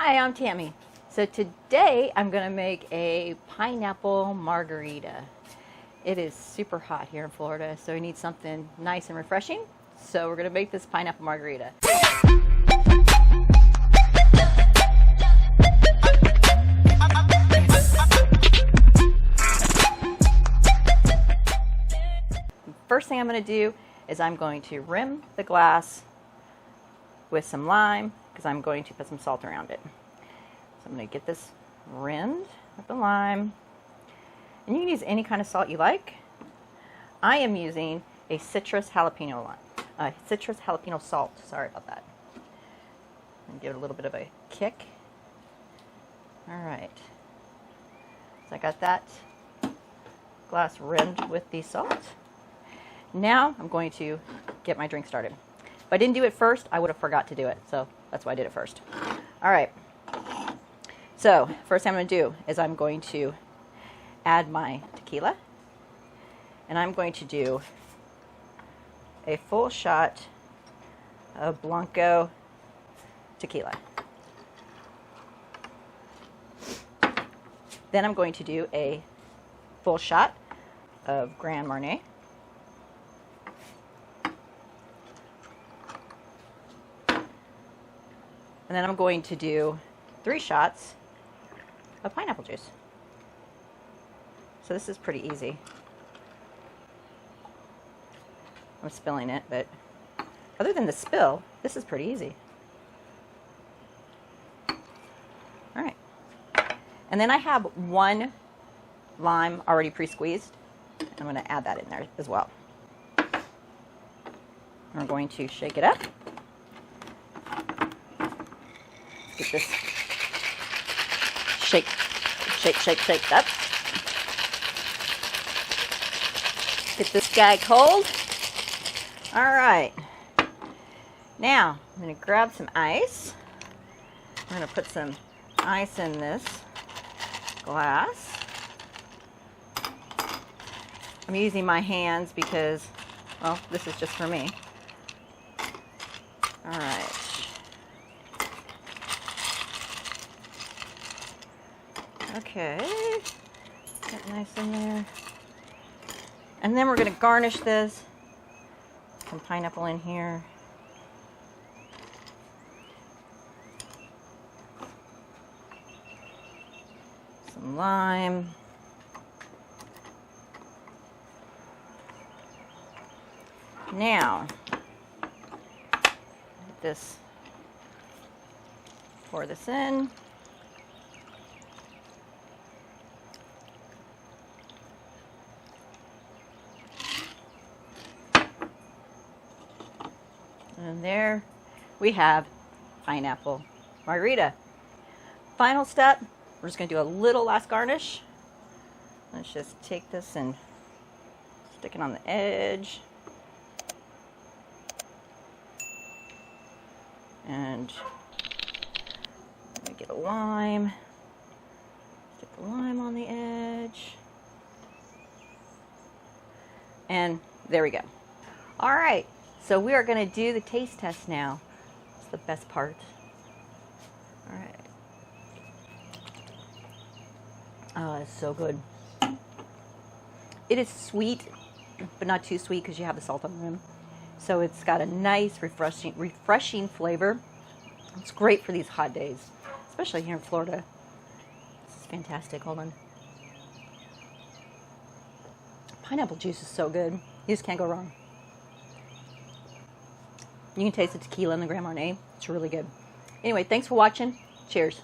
Hi, I'm Tammy. So today I'm going to make a pineapple margarita. It is super hot here in Florida, so we need something nice and refreshing. So we're going to make this pineapple margarita. First thing I'm going to do is I'm going to rim the glass with some lime because I'm going to put some salt around it. So I'm going to get this rimmed with the lime. And you can use any kind of salt you like. I am using a citrus jalapeno salt. Sorry about that. And give it a little bit of a kick. All right. So I got that glass rimmed with the salt. Now I'm going to get my drink started. If I didn't do it first, I would have forgot to do it. So that's why I did it first. All right. So first thing I'm going to do is I'm going to add my tequila. And I'm going to do a full shot of Blanco tequila. Then I'm going to do a full shot of Grand Marnier. And then I'm going to do 3 shots of pineapple juice. So this is pretty easy. I'm spilling it, but other than the spill, this is pretty easy. All right. And then I have 1 lime already pre-squeezed. I'm going to add that in there as well. We're going to shake it up. Get this shake up. Get this guy cold. All right. Now, I'm going to grab some ice. I'm going to put some ice in this glass. I'm using my hands because, well, this is just for me. All right. Okay, get nice in there. And then we're going to garnish this. Some pineapple in here. Some lime. Now, pour this in. And there we have pineapple margarita. Final step, we're just going to do a little last garnish. Let's just take this and stick it on the edge. And let me get a lime. Stick the lime on the edge. And there we go. All right. So we are going to do the taste test now. It's the best part. All right. Oh, it's so good. It is sweet, but not too sweet because you have the salt on the rim. So it's got a nice, refreshing flavor. It's great for these hot days, especially here in Florida. This is fantastic. Hold on. Pineapple juice is so good. You just can't go wrong. You can taste the tequila and the Grand Marnier. It's really good. Anyway, thanks for watching. Cheers.